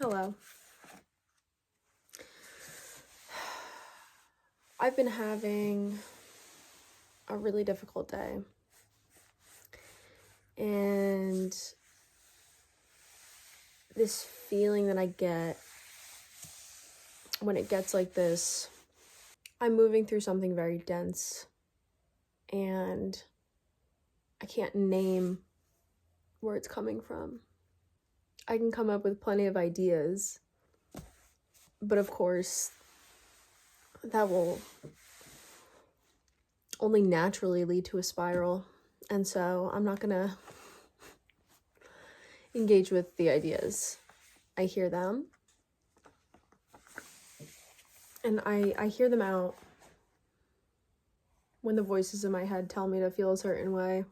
Hello. I've been having a really difficult day. And this feeling that I get when it gets like this, I'm moving through something very dense. And I can't name where it's coming from. I can come up with plenty of ideas. But of course, that will only naturally lead to a spiral. And so I'm not gonna engage with the ideas. I hear them. And I hear them out when the voices in my head tell me to feel a certain way.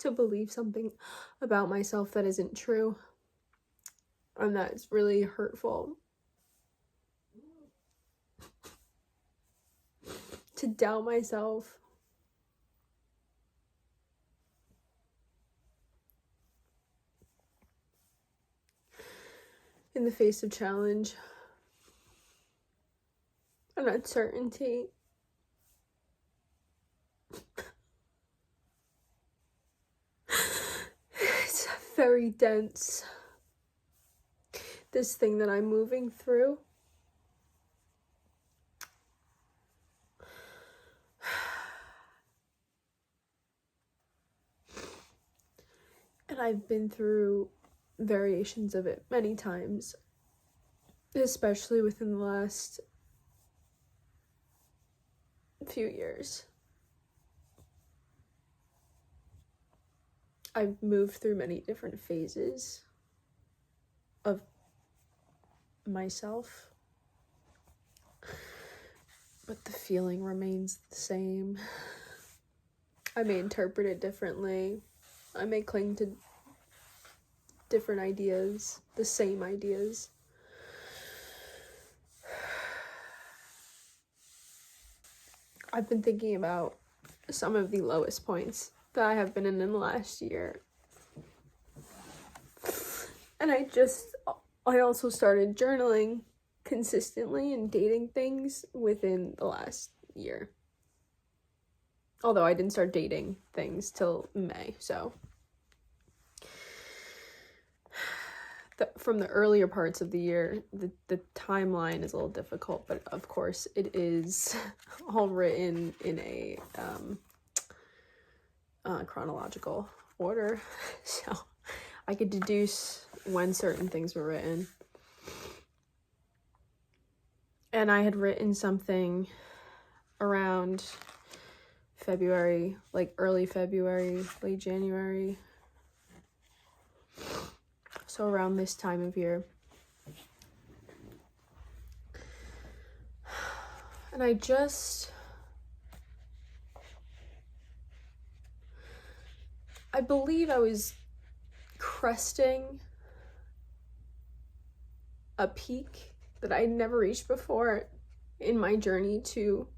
To believe something about myself that isn't true. And that's really hurtful. To doubt myself. In the face of challenge. And uncertainty. It's very dense. This thing that I'm moving through. And I've been through variations of it many times, especially within the last few years. I've moved through many different phases of myself, but the feeling remains the same. I may interpret it differently. I may cling to different ideas, the same ideas. I've been thinking about some of the lowest points that I have been in the last year. And I also started journaling consistently and dating things within the last year. Although I didn't start dating things till May, so. From the earlier parts of the year, the timeline is a little difficult, but of course it is all written in a chronological order, so I could deduce when certain things were written. And I had written something around February, like early February, late January. So around this time of year. And I believe I was cresting a peak that I'd never reached before in my journey to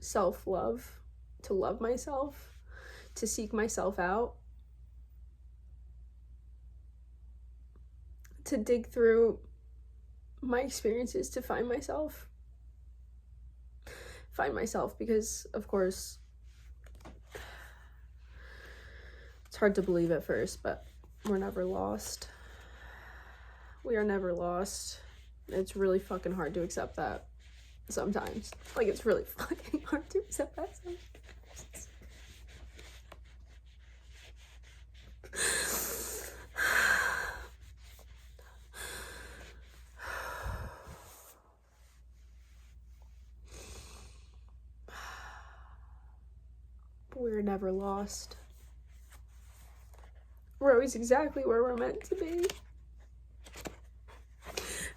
self-love, to love myself, to seek myself out, to dig through my experiences to find myself because, of course, it's hard to believe at first, but we're never lost. We are never lost. It's really fucking hard to accept that sometimes. Like, it's really fucking hard to accept that sometimes. We're never lost. We're always exactly where we're meant to be.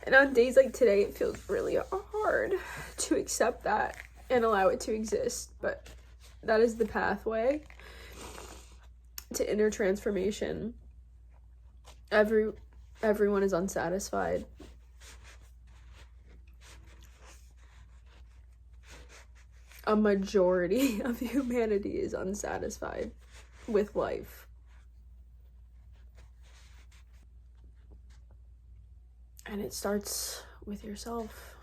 And on days like today, it feels really hard to accept that and allow it to exist. But that is the pathway to inner transformation. Everyone is unsatisfied. a majority of humanity is unsatisfied with life. And it starts with yourself.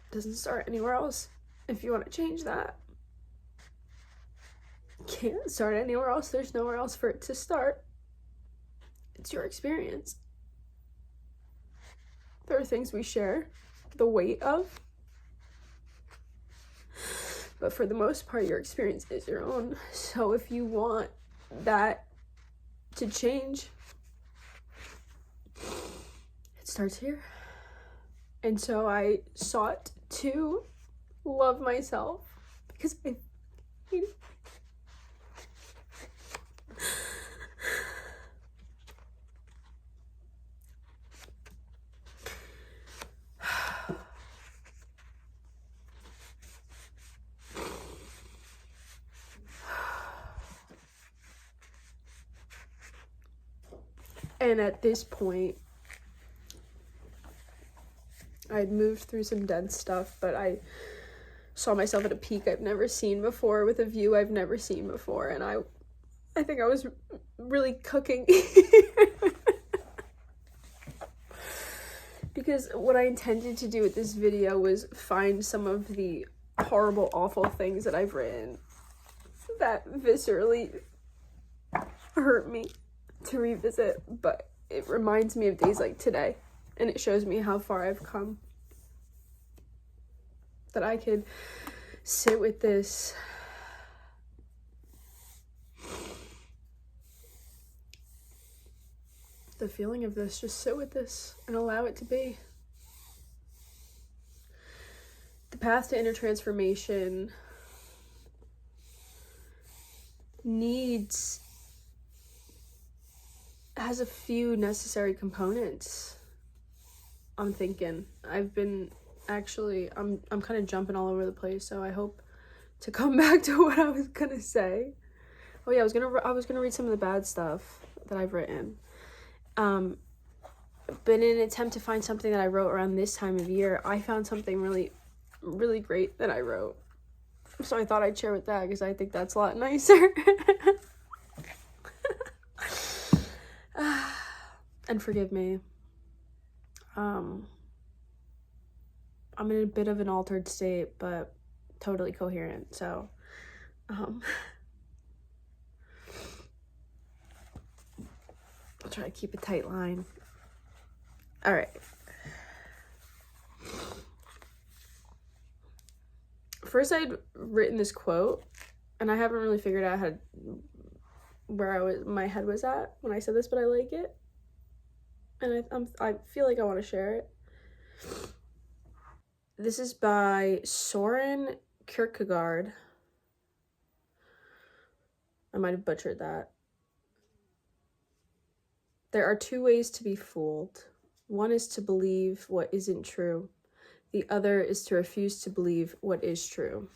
It doesn't start anywhere else. If you want to change that, you can't start anywhere else. There's nowhere else for it to start. It's your experience. There are things we share the weight of, but for the most part, your experience is your own. So if you want that to change, it starts here. And so I sought to love myself because I hate it. And at this point, I'd moved through some dense stuff, but I saw myself at a peak I've never seen before, with a view I've never seen before, and I think I was really cooking. Because what I intended to do with this video was find some of the horrible, awful things that I've written that viscerally hurt me to revisit, but it reminds me of days like today, and it shows me how far I've come. That I could sit with this the feeling of this, just sit with this and allow it to be. The path to inner transformation has a few necessary components. I'm thinking. I'm kind of jumping all over the place, so I hope to come back to what I was gonna say. Oh yeah, I was gonna read some of the bad stuff that I've written. But in an attempt to find something that I wrote around this time of year, I found something really, really great that I wrote. So I thought I'd share with that because I think that's a lot nicer. And forgive me. I'm in a bit of an altered state, but totally coherent, so I'll try to keep a tight line. All right. First, I'd written this quote, and I haven't really figured out where my head was at when I said this, but I like it, and I feel like I want to share it. This is by Soren Kierkegaard. I might have butchered that. There are two ways to be fooled. One is to believe what isn't true. The other is to refuse to believe what is true.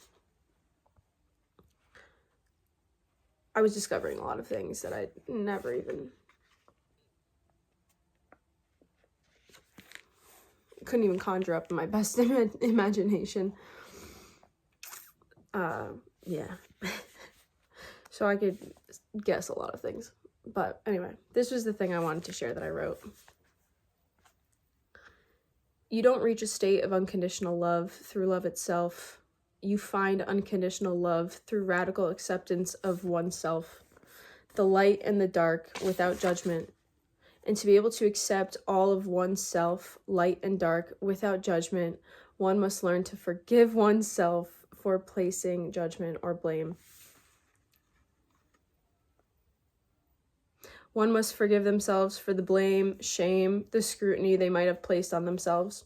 I was discovering a lot of things that I never even couldn't even conjure up in my best imagination. Yeah. So I could guess a lot of things. But anyway, this was the thing I wanted to share that I wrote. You don't reach a state of unconditional love through love itself. You find unconditional love through radical acceptance of oneself, the light and the dark, without judgment. And to be able to accept all of oneself, light and dark, without judgment, one must learn to forgive oneself for placing judgment or blame. One must forgive themselves for the blame, shame, the scrutiny they might have placed on themselves.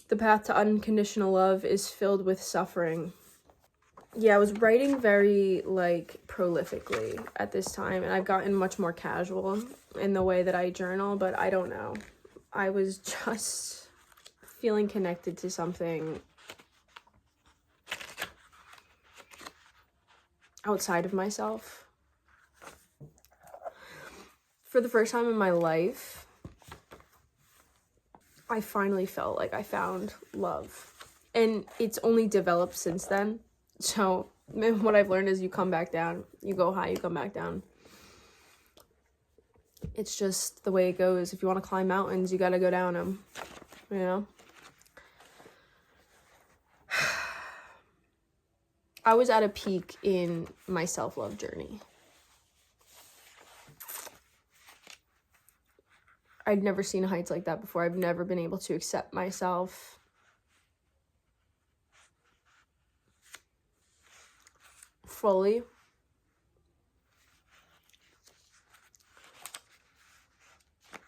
The path to unconditional love is filled with suffering. Yeah, I was writing very, prolifically at this time, and I've gotten much more casual in the way that I journal, but I don't know. I was just feeling connected to something outside of myself. For the first time in my life, I finally felt like I found love. And it's only developed since then. So what I've learned is you come back down. You go high, you come back down. It's just the way it goes. If you want to climb mountains, you got to go down them, you know? I was at a peak in my self-love journey. I'd never seen heights like that before. I've never been able to accept myself fully.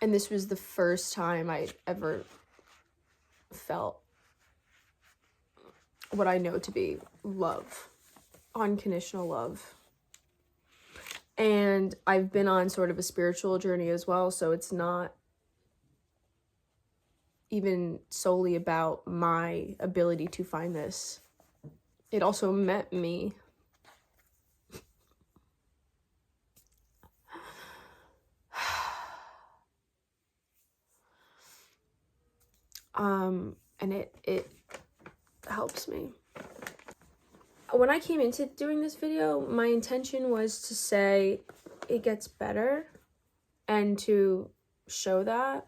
And this was the first time I ever felt what I know to be love, unconditional love. And I've been on sort of a spiritual journey as well, so it's not even solely about my ability to find this. It also met me. And it helps me. When I came into doing this video, my intention was to say it gets better and to show that,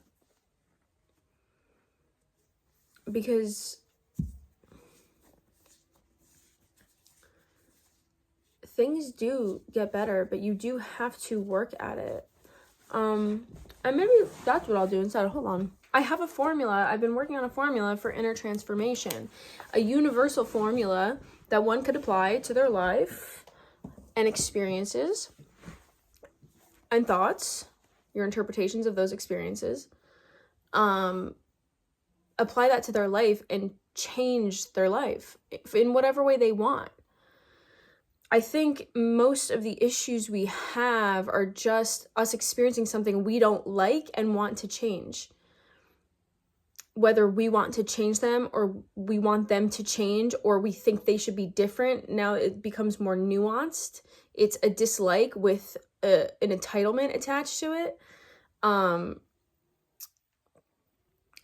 because things do get better, but you do have to work at it. And maybe that's what I'll do instead. Hold on. I have a formula. I've been working on a formula for inner transformation, a universal formula that one could apply to their life and experiences and thoughts, your interpretations of those experiences. Apply that to their life and change their life in whatever way they want. I think most of the issues we have are just us experiencing something we don't like and want to change. Whether we want to change them or we want them to change or we think they should be different, now it becomes more nuanced. It's a dislike with an entitlement attached to it.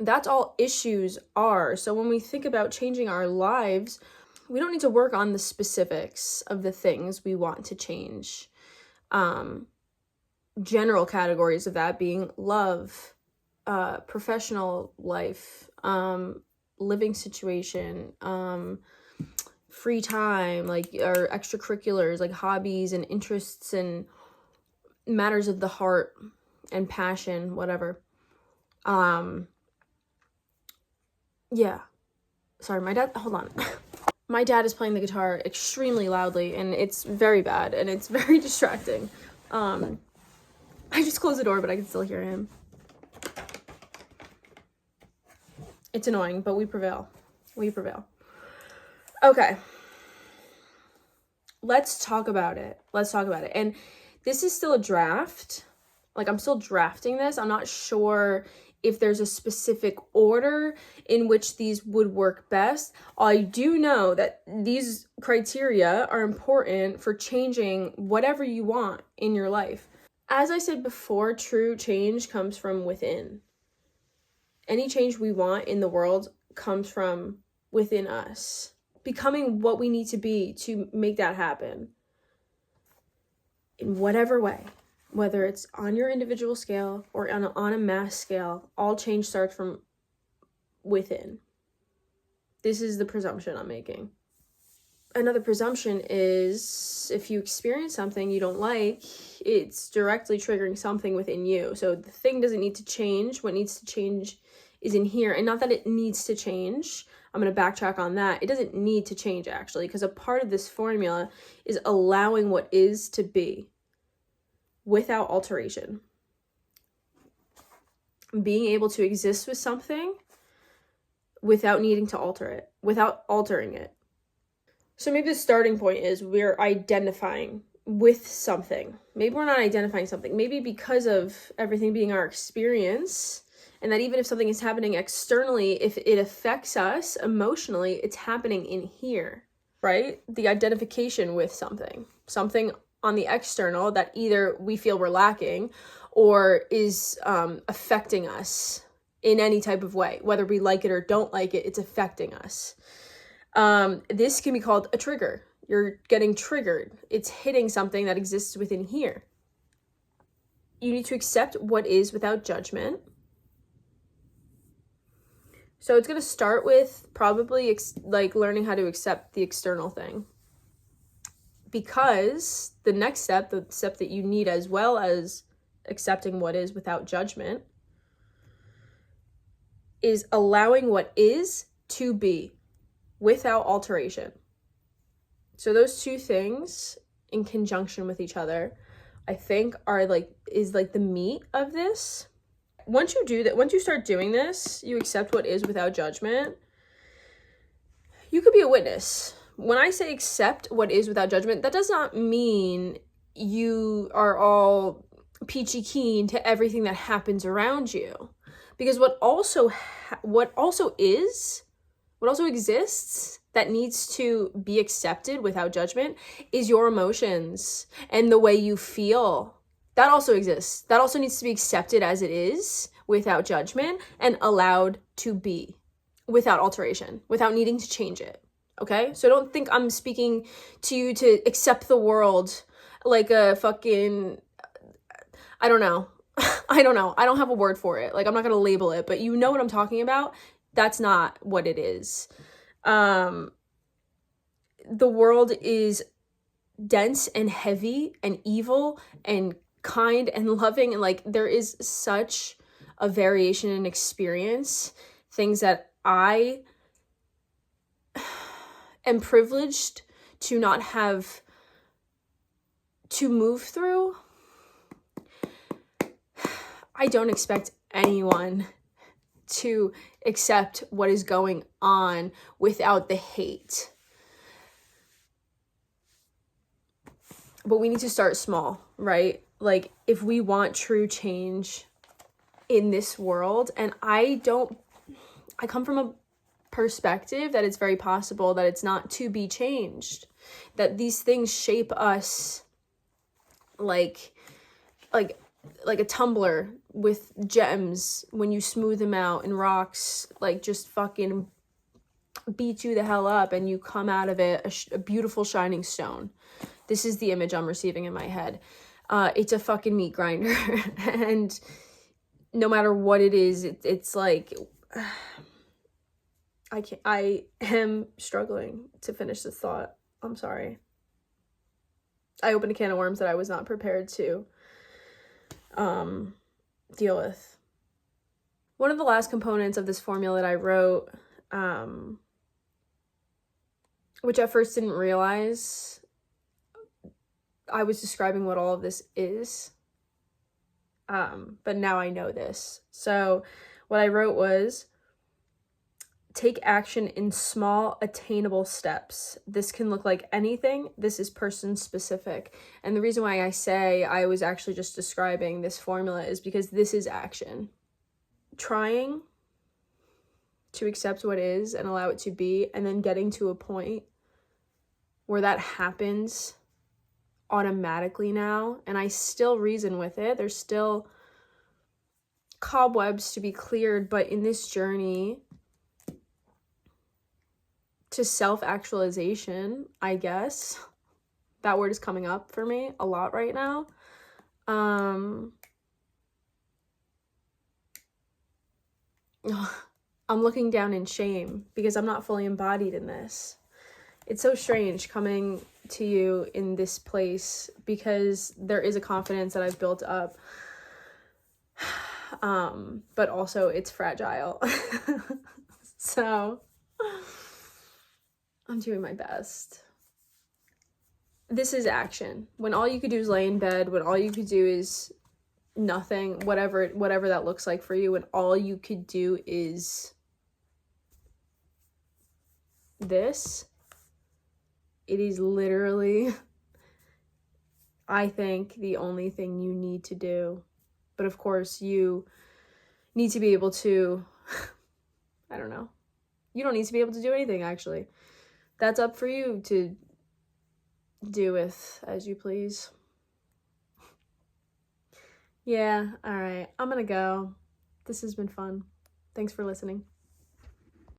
That's all issues are. So when we think about changing our lives, we don't need to work on the specifics of the things we want to change. General categories of that being love, professional life, living situation, free time, like our extracurriculars, like hobbies and interests and matters of the heart and passion, whatever. Yeah. Sorry, my dad, hold on. My dad is playing the guitar extremely loudly and it's very bad and it's very distracting. I just closed the door, but I can still hear him. It's annoying, but we prevail. We prevail. Okay. Let's talk about it. And this is still a draft. Like, I'm still drafting this. I'm not sure if there's a specific order in which these would work best. I do know that these criteria are important for changing whatever you want in your life. As I said before, true change comes from within. Any change we want in the world comes from within us. Becoming what we need to be to make that happen. In whatever way. Whether it's on your individual scale or on a mass scale, all change starts from within. This is the presumption I'm making. Another presumption is if you experience something you don't like, it's directly triggering something within you. So the thing doesn't need to change. What needs to change is in here. And not that it needs to change. I'm going to backtrack on that. It doesn't need to change, actually, because a part of this formula is allowing what is to be without alteration. Being able to exist with something without needing to alter it, without altering it. So maybe the starting point is we're identifying with something. Maybe we're not identifying something. Maybe because of everything being our experience, and that even if something is happening externally, if it affects us emotionally, it's happening in here, right? The identification with something on the external that either we feel we're lacking or is affecting us in any type of way. Whether we like it or don't like it, it's affecting us. This can be called a trigger. You're getting triggered. It's hitting something that exists within here. You need to accept what is without judgment. So it's going to start with probably like learning how to accept the external thing. Because the next step, the step that you need as well as accepting what is without judgment, is allowing what is to be without alteration. So those two things in conjunction with each other, I think is the meat of this. Once you do that, once you start doing this, you accept what is without judgment, you could be a witness. When I say accept what is without judgment, that does not mean you are all peachy keen to everything that happens around you. Because what also exists that needs to be accepted without judgment is your emotions and the way you feel. That also exists. That also needs to be accepted as it is without judgment and allowed to be without alteration, without needing to change it. Okay? So don't think I'm speaking to you to accept the world like a fucking, I don't know. I don't know. I don't have a word for it. Like, I'm not going to label it, but you know what I'm talking about. That's not what it is. The world is dense and heavy and evil and kind and loving, and like there is such a variation in experience, things that I am privileged to not have to move through. I don't expect anyone to accept what is going on without the hate. But we need to start small, right? Like, if we want true change in this world, and I come from a perspective that it's very possible that it's not to be changed, that these things shape us like a tumbler with gems. When you smooth them out, and rocks like just fucking beat you the hell up, and you come out of it a beautiful shining stone. This is the image I'm receiving in my head. It's a fucking meat grinder. And no matter what it is, it's like, I am struggling to finish this thought. I'm sorry. I opened a can of worms that I was not prepared to deal with. One of the last components of this formula that I wrote, which at first didn't realize I was describing what all of this is, but now I know this. So what I wrote was, take action in small, attainable steps. This can look like anything. This is person specific. And the reason why I say I was actually just describing this formula is because this is action. Trying to accept what is and allow it to be, and then getting to a point where that happens automatically now. And I still reason with it. There's still cobwebs to be cleared, but in this journey to self-actualization, I guess, that word is coming up for me a lot right now. I'm looking down in shame because I'm not fully embodied in this. It's so strange coming to you in this place because there is a confidence that I've built up. But also it's fragile. So I'm doing my best. This is action. When all you could do is lay in bed, when all you could do is nothing, whatever that looks like for you, when all you could do is this, it is literally, I think, the only thing you need to do. But of course, you need to be able to, I don't know. You don't need to be able to do anything, actually. That's up for you to do with as you please. Yeah, all right. I'm gonna go. This has been fun. Thanks for listening.